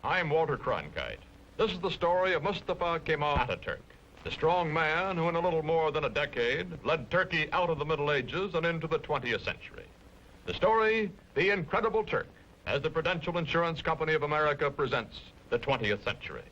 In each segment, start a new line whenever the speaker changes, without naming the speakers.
I'm Walter Cronkite. This is the story of Mustafa Kemal ATATÜRK, the strong man who in a little more than a decade led Turkey out of the Middle Ages and into the 20th century. The story, The Incredible Turk, as the Prudential Insurance Company of America presents the 20th century.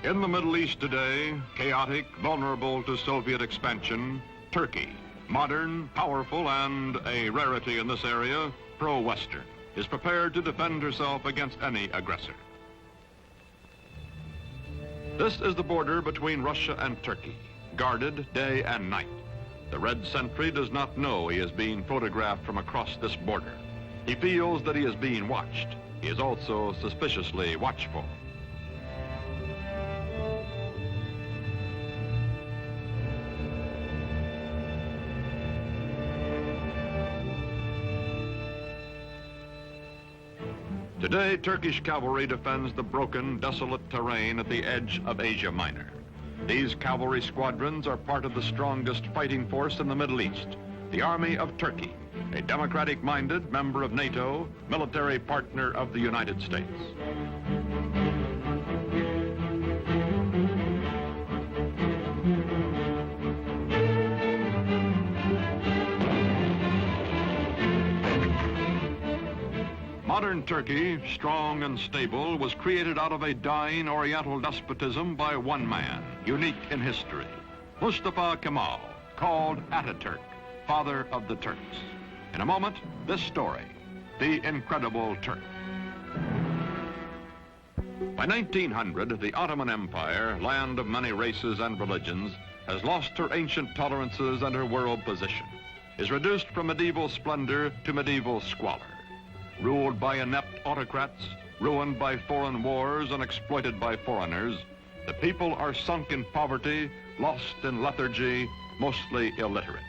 In the Middle East today, chaotic, vulnerable to Soviet expansion, Turkey, modern, powerful, and a rarity in this area, pro-Western, is prepared to defend herself against any aggressor. This is the border between Russia and Turkey, guarded day and night. The red sentry does not know he is being photographed from across this border. He feels that he is being watched. He is also suspiciously watchful. Today, Turkish cavalry defends the broken, desolate terrain at the edge of Asia Minor. These cavalry squadrons are part of the strongest fighting force in the Middle East, the Army of Turkey, a democratic-minded member of NATO, military partner of the United States. Modern Turkey, strong and stable, was created out of a dying Oriental despotism by one man, unique in history, Mustafa Kemal, called ATATÜRK, father of the Turks. In a moment, this story, The Incredible Turk. By 1900, the Ottoman Empire, land of many races and religions, has lost her ancient tolerances and her world position, is reduced from medieval splendor to medieval squalor. Ruled by inept autocrats, ruined by foreign wars and exploited by foreigners, the people are sunk in poverty, lost in lethargy, mostly illiterate.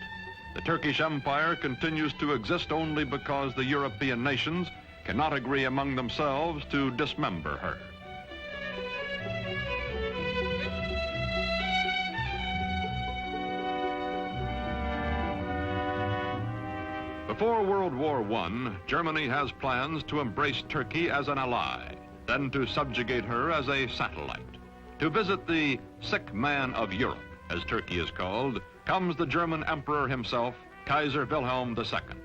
The Turkish Empire continues to exist only because the European nations cannot agree among themselves to dismember her. Before World War I, Germany has plans to embrace Turkey as an ally, then to subjugate her as a satellite. To visit the sick man of Europe, as Turkey is called, comes the German emperor himself, Kaiser Wilhelm II.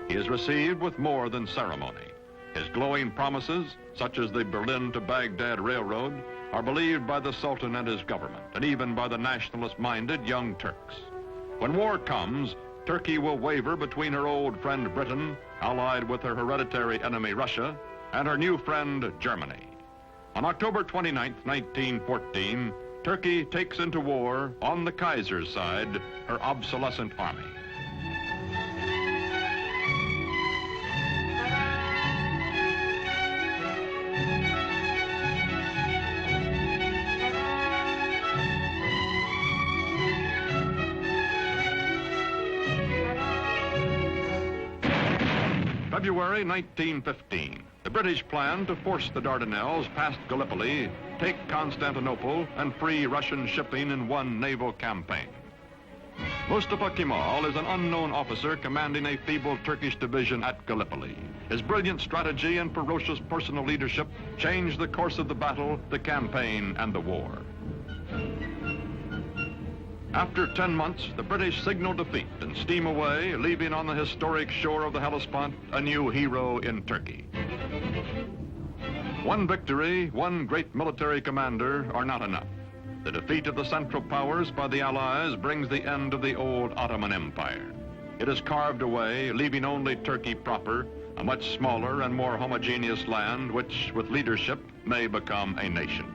He is received with more than ceremony. His glowing promises, such as the Berlin to Baghdad Railroad, are believed by the Sultan and his government, and even by the nationalist-minded Young Turks. When war comes, Turkey will waver between her old friend Britain, allied with her hereditary enemy Russia, and her new friend Germany. On October 29, 1914, Turkey takes into war, on the Kaiser's side, her obsolescent army. February 1915, the British plan to force the Dardanelles past Gallipoli, take Constantinople, and free Russian shipping in one naval campaign. Mustafa Kemal is an unknown officer commanding a feeble Turkish division at Gallipoli. His brilliant strategy and ferocious personal leadership changed the course of the battle, the campaign, and the war. After 10 months, the British signal defeat and steam away, leaving on the historic shore of the Hellespont a new hero in Turkey. One victory, one great military commander are not enough. The defeat of the Central Powers by the Allies brings the end of the old Ottoman Empire. It is carved away, leaving only Turkey proper, a much smaller and more homogeneous land which, with leadership, may become a nation.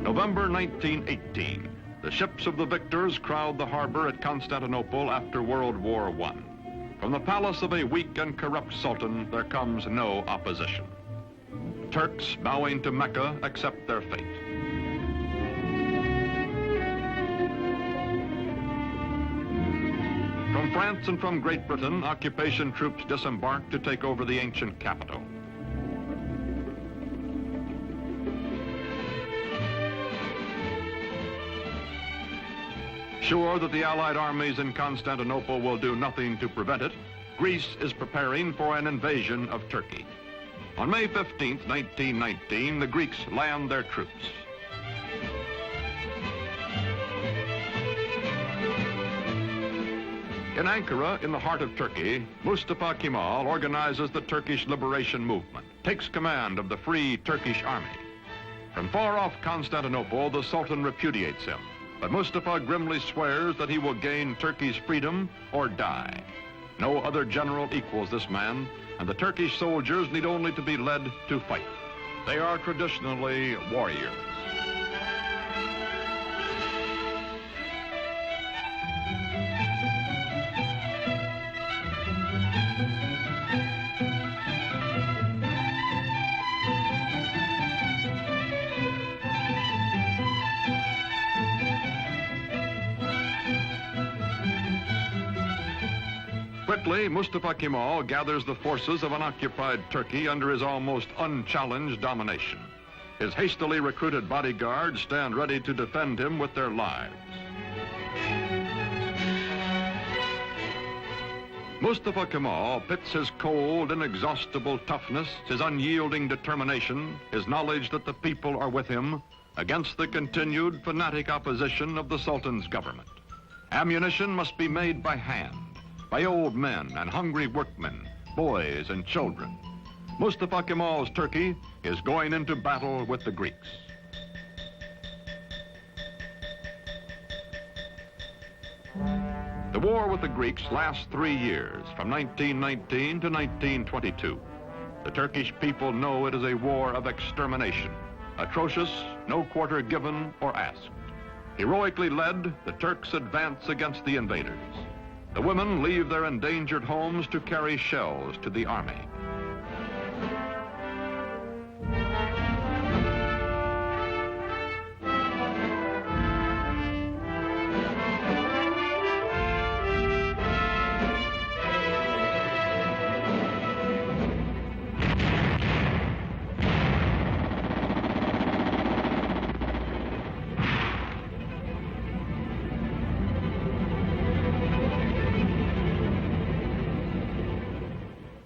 November 1918. The ships of the victors crowd the harbor at Constantinople after World War I. From the palace of a weak and corrupt sultan, there comes no opposition. Turks bowing to Mecca accept their fate. From France and from Great Britain, occupation troops disembark to take over the ancient capital. Sure that the Allied armies in Constantinople will do nothing to prevent it, Greece is preparing for an invasion of Turkey. On May 15, 1919, the Greeks land their troops. In Ankara, in the heart of Turkey, Mustafa Kemal organizes the Turkish liberation movement, takes command of the Free Turkish Army. From far off Constantinople, the Sultan repudiates him. But Mustafa grimly swears that he will gain Turkey's freedom or die. No other general equals this man, and the Turkish soldiers need only to be led to fight. They are traditionally warriors. Quickly, Mustafa Kemal gathers the forces of an occupied Turkey under his almost unchallenged domination. His hastily recruited bodyguards stand ready to defend him with their lives. Mustafa Kemal pits his cold, inexhaustible toughness, his unyielding determination, his knowledge that the people are with him, against the continued fanatic opposition of the Sultan's government. Ammunition must be made by hand, by old men and hungry workmen, boys and children. Mustafa Kemal's Turkey is going into battle with the Greeks. The war with the Greeks lasts 3 years, from 1919 to 1922. The Turkish people know it is a war of extermination, atrocious, no quarter given or asked. Heroically led, the Turks advance against the invaders. The women leave their endangered homes to carry shells to the army.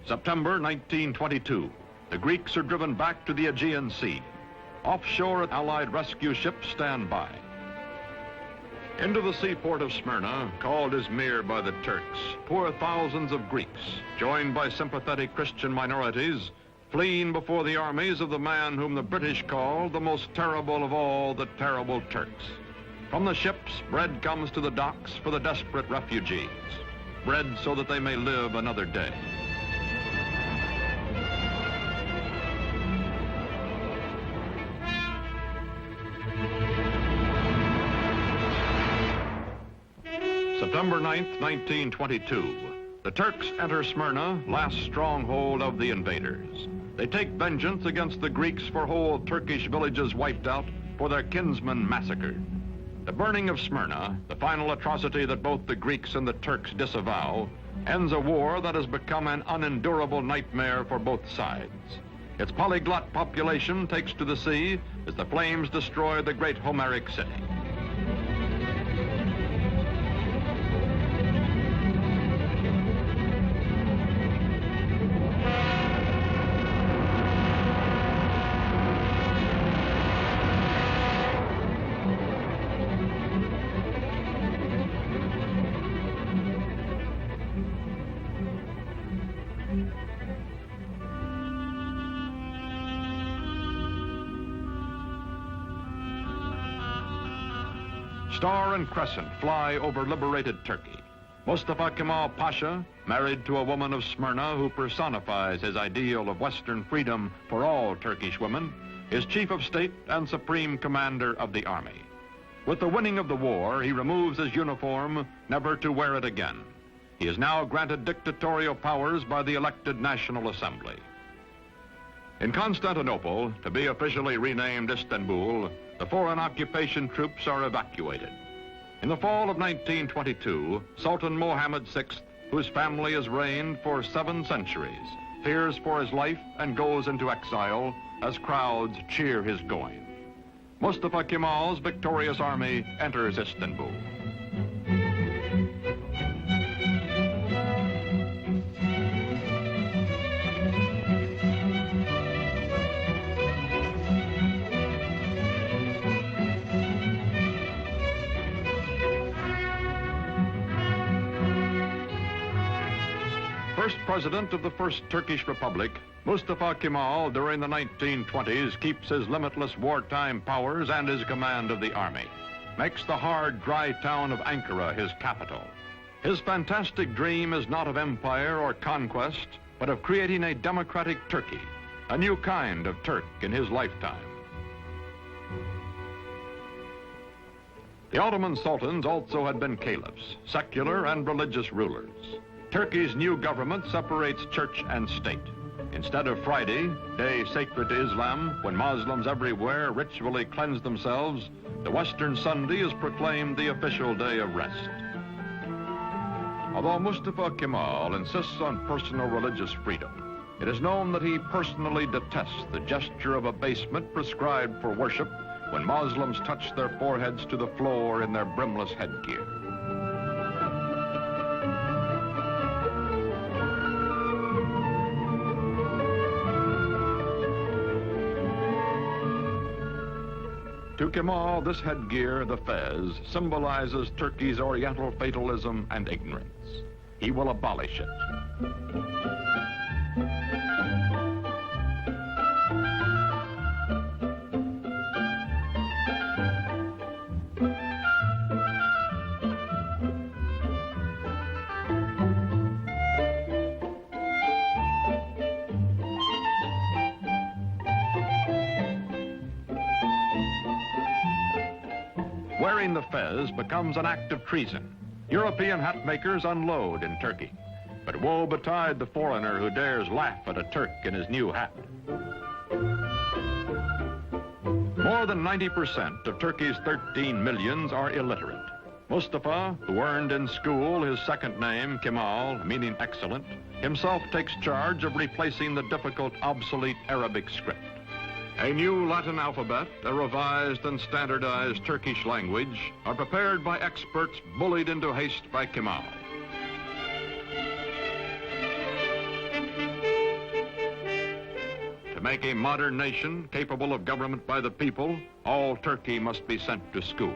September 1922, the Greeks are driven back to the Aegean Sea. Offshore, Allied rescue ships stand by. Into the seaport of Smyrna, called Izmir by the Turks, pour thousands of Greeks, joined by sympathetic Christian minorities, fleeing before the armies of the man whom the British call the most terrible of all the terrible Turks. From the ships, bread comes to the docks for the desperate refugees. Bread so that they may live another day. September 9th, 1922. The Turks enter Smyrna, last stronghold of the invaders. They take vengeance against the Greeks for whole Turkish villages wiped out, for their kinsmen massacred. The burning of Smyrna, the final atrocity that both the Greeks and the Turks disavow, ends a war that has become an unendurable nightmare for both sides. Its polyglot population takes to the sea as the flames destroy the great Homeric city. Star and crescent fly over liberated Turkey. Mustafa Kemal Pasha, married to a woman of Smyrna who personifies his ideal of Western freedom for all Turkish women, is chief of state and supreme commander of the army. With the winning of the war, he removes his uniform, never to wear it again. He is now granted dictatorial powers by the elected National Assembly. In Constantinople, to be officially renamed Istanbul, the foreign occupation troops are evacuated. In the fall of 1922, Sultan Mohammed VI, whose family has reigned for 7 centuries, fears for his life and goes into exile as crowds cheer his going. Mustafa Kemal's victorious army enters Istanbul. First president of the First Turkish Republic, Mustafa Kemal, during the 1920s, keeps his limitless wartime powers and his command of the army, makes the hard, dry town of Ankara his capital. His fantastic dream is not of empire or conquest, but of creating a democratic Turkey, a new kind of Turk in his lifetime. The Ottoman sultans also had been caliphs, secular and religious rulers. Turkey's new government separates church and state. Instead of Friday, day sacred to Islam, when Muslims everywhere ritually cleanse themselves, the Western Sunday is proclaimed the official day of rest. Although Mustafa Kemal insists on personal religious freedom, it is known that he personally detests the gesture of abasement prescribed for worship when Muslims touch their foreheads to the floor in their brimless headgear. To Kemal, this headgear, the fez, symbolizes Turkey's Oriental fatalism and ignorance. He will abolish it. Wearing the fez becomes an act of treason. European hat makers unload in Turkey. But woe betide the foreigner who dares laugh at a Turk in his new hat. More than 90% of Turkey's 13 millions are illiterate. Mustafa, who earned in school his second name, Kemal, meaning excellent, himself takes charge of replacing the difficult, obsolete Arabic script. A new Latin alphabet, a revised and standardized Turkish language are prepared by experts bullied into haste by Kemal. To make a modern nation capable of government by the people, all Turkey must be sent to school.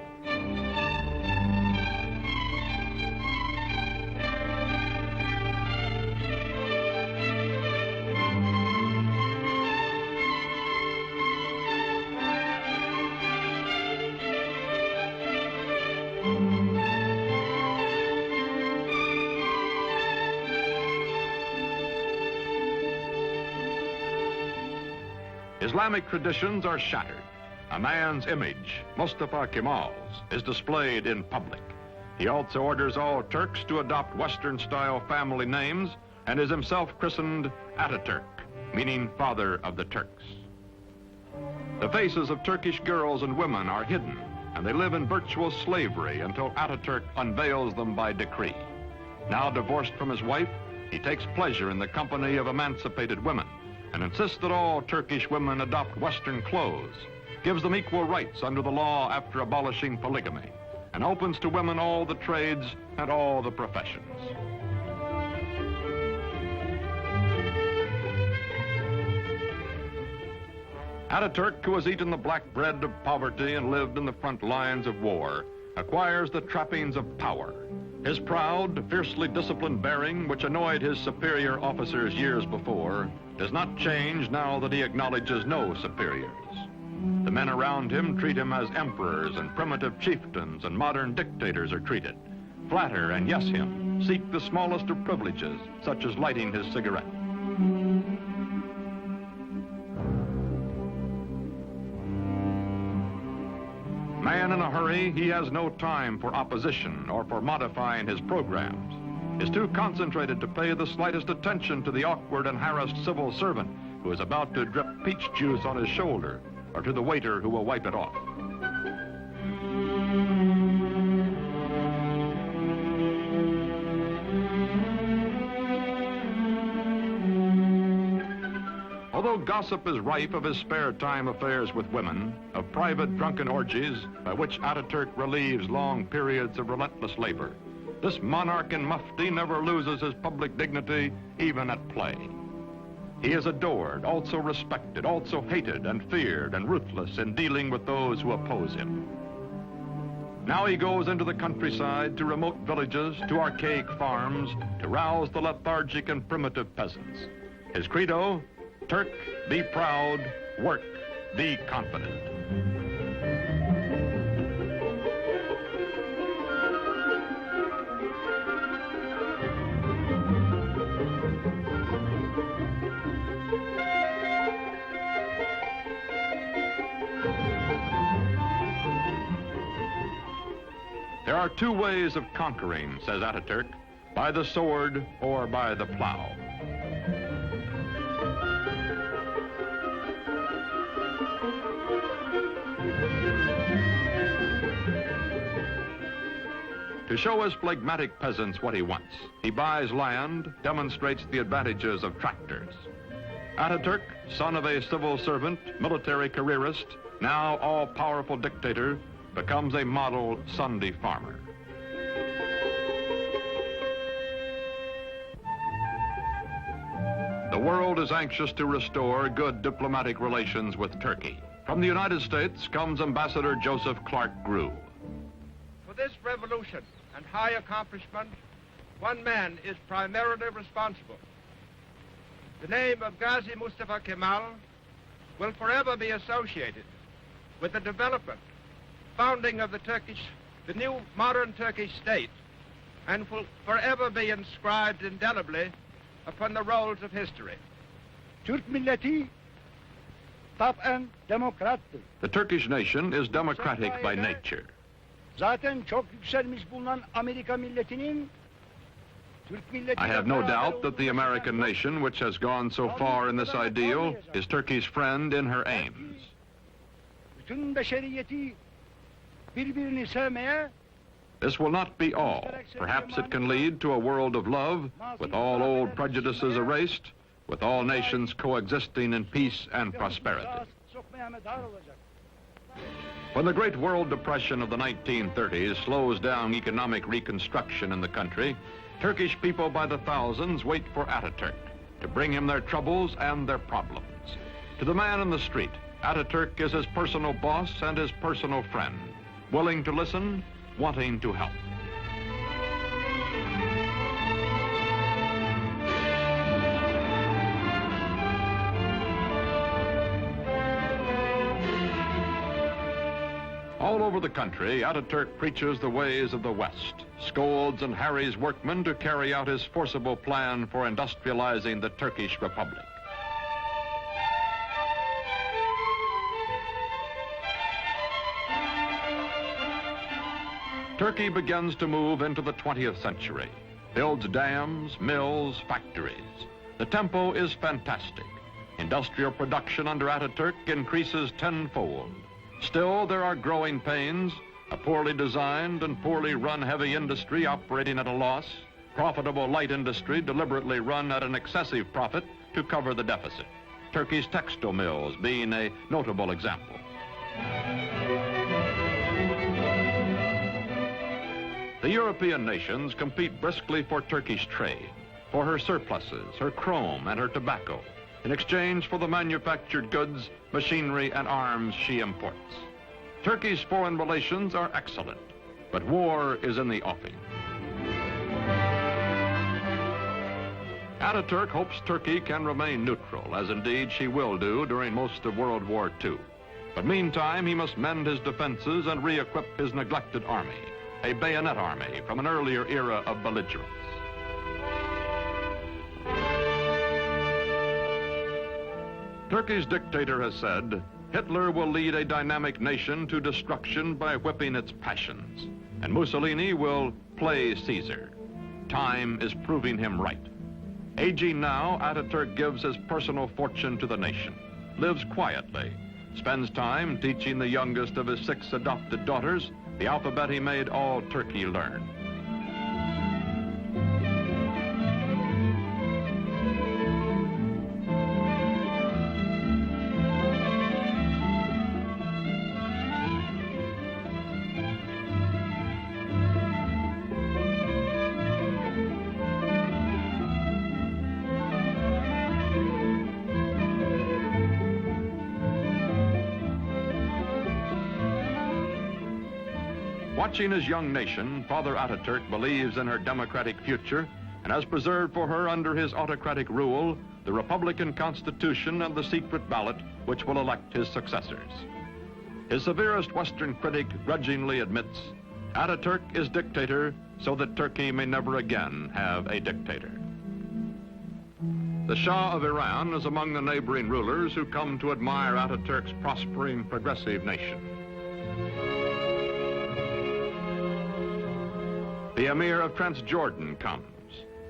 Islamic traditions are shattered. A man's image, Mustafa Kemal's, is displayed in public. He also orders all Turks to adopt Western-style family names and is himself christened ATATÜRK, meaning father of the Turks. The faces of Turkish girls and women are hidden, and they live in virtual slavery until ATATÜRK unveils them by decree. Now divorced from his wife, he takes pleasure in the company of emancipated women and insists that all Turkish women adopt Western clothes, gives them equal rights under the law after abolishing polygamy, and opens to women all the trades and all the professions. ATATÜRK, who has eaten the black bread of poverty and lived in the front lines of war, acquires the trappings of power. His proud, fiercely disciplined bearing, which annoyed his superior officers years before, does not change now that he acknowledges no superiors. The men around him treat him as emperors and primitive chieftains and modern dictators are treated. Flatter and yes him, seek the smallest of privileges, such as lighting his cigarette. Man in a hurry, he has no time for opposition or for modifying his programs. Is too concentrated to pay the slightest attention to the awkward and harassed civil servant who is about to drip peach juice on his shoulder, or to the waiter who will wipe it off. Although gossip is rife of his spare time affairs with women, of private drunken orgies by which Ataturk relieves long periods of relentless labor, this monarch in mufti never loses his public dignity, even at play. He is adored, also respected, also hated and feared and ruthless in dealing with those who oppose him. Now he goes into the countryside, to remote villages, to archaic farms, to rouse the lethargic and primitive peasants. His credo, Turk, be proud, work, be confident. There are two ways of conquering, says Ataturk, by the sword or by the plow. To show his phlegmatic peasants what he wants, he buys land, demonstrates the advantages of tractors. Ataturk, son of a civil servant, military careerist, now all-powerful dictator, becomes a model Sunday farmer. The world is anxious to restore good diplomatic relations with Turkey. From the United States comes Ambassador Joseph Clark Grew.
For this revolution and high accomplishment, one man is primarily responsible. The name of Gazi Mustafa Kemal will forever be associated with the development, founding of the new modern Turkish state, and will forever be inscribed indelibly upon the rolls of history.
Türk milleti taben demokrattır.
The Turkish nation is democratic by nature.
Zaten çok yükselmiş bulunan Amerika milletinin Türk milleti.
I have no doubt that the American nation, which has gone so far in this ideal, is Turkey's friend in her aims.
Bütün beşeriyeti birbirini sevmeye.
This will not be all. Perhaps it can lead to a world of love, with all old prejudices erased, with all nations coexisting in peace and prosperity. When the Great World Depression of the 1930s slows down economic reconstruction in the country, Turkish people by the thousands wait for Ataturk to bring him their troubles and their problems. To the man in the street, Ataturk is his personal boss and his personal friend, willing to listen, wanting to help. All over the country, Ataturk preaches the ways of the West, scolds and harries workmen to carry out his forcible plan for industrializing the Turkish Republic. Turkey begins to move into the 20th century, builds dams, mills, factories. The tempo is fantastic. Industrial production under Ataturk increases tenfold. Still, there are growing pains, a poorly designed and poorly run heavy industry operating at a loss, profitable light industry deliberately run at an excessive profit to cover the deficit. Turkey's textile mills being a notable example. The European nations compete briskly for Turkish trade, for her surpluses, her chrome, and her tobacco, in exchange for the manufactured goods, machinery, and arms she imports. Turkey's foreign relations are excellent, but war is in the offing. Ataturk hopes Turkey can remain neutral, as indeed she will do during most of World War II. But meantime, he must mend his defenses and re-equip his neglected army, a bayonet army from an earlier era of belligerence. Turkey's dictator has said, Hitler will lead a dynamic nation to destruction by whipping its passions, and Mussolini will play Caesar. Time is proving him right. Aging now, ATATÜRK gives his personal fortune to the nation, lives quietly, spends time teaching the youngest of his 6 adopted daughters the alphabet he made all Turkey learn. Watching his young nation, Father ATATÜRK believes in her democratic future and has preserved for her under his autocratic rule the Republican Constitution and the secret ballot which will elect his successors. His severest Western critic grudgingly admits, ATATÜRK is dictator so that Turkey may never again have a dictator. The Shah of Iran is among the neighboring rulers who come to admire ATATÜRK's prospering progressive nation. The Emir of Transjordan comes.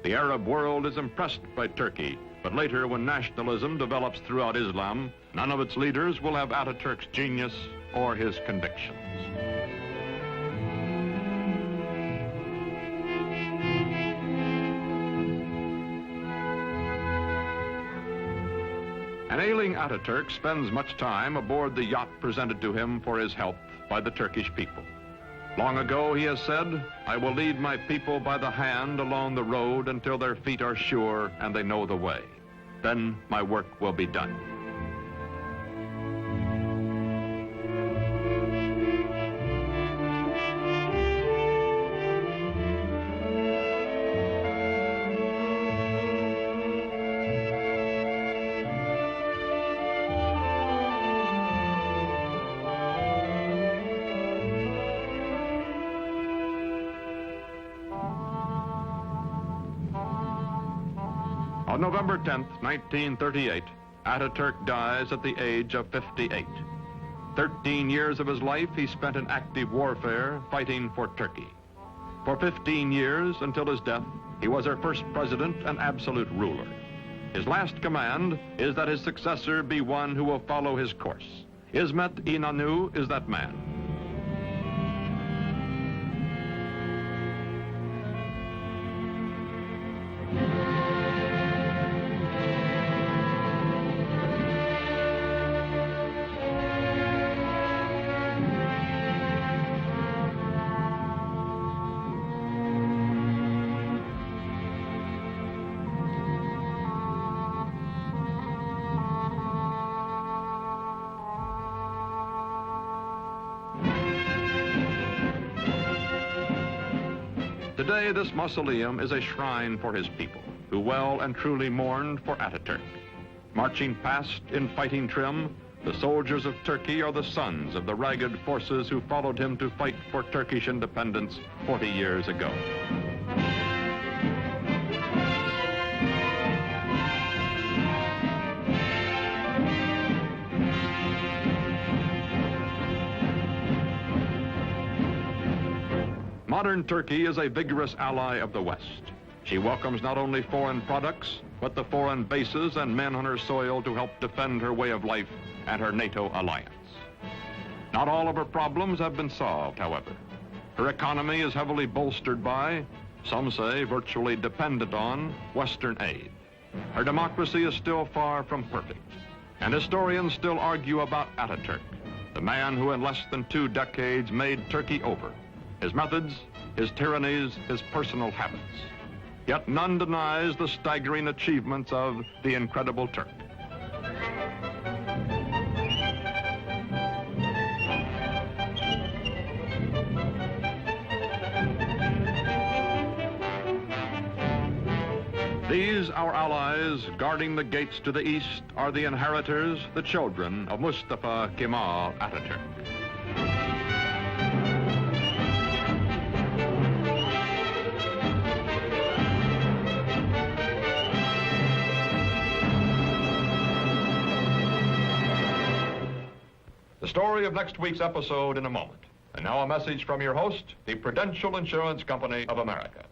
The Arab world is impressed by Turkey, but later when nationalism develops throughout Islam, none of its leaders will have ATATÜRK's genius or his convictions. An ailing ATATÜRK spends much time aboard the yacht presented to him for his health by the Turkish people. Long ago, he has said, I will lead my people by the hand along the road until their feet are sure and they know the way. Then my work will be done. On November 10th, 1938, ATATÜRK dies at the age of 58. 13 years of his life he spent in active warfare fighting for Turkey. For 15 years, until his death, he was our first president and absolute ruler. His last command is that his successor be one who will follow his course. İsmet İnönü is that man. Today, this mausoleum is a shrine for his people, who well and truly mourned for ATATÜRK. Marching past in fighting trim, the soldiers of Turkey are the sons of the ragged forces who followed him to fight for Turkish independence 40 years ago. Modern Turkey is a vigorous ally of the West. She welcomes not only foreign products, but the foreign bases and men on her soil to help defend her way of life and her NATO alliance. Not all of her problems have been solved, however. Her economy is heavily bolstered by, some say virtually dependent on, Western aid. Her democracy is still far from perfect, and historians still argue about ATATÜRK, the man who in less than 2 decades made Turkey over. His methods, his tyrannies, his personal habits. Yet none denies the staggering achievements of the incredible Turk. These, our allies, guarding the gates to the east, are the inheritors, the children of MUSTAFA KEMAL ATATÜRK. The story of next week's episode in a moment. And now a message from your host, the Prudential Insurance Company of America.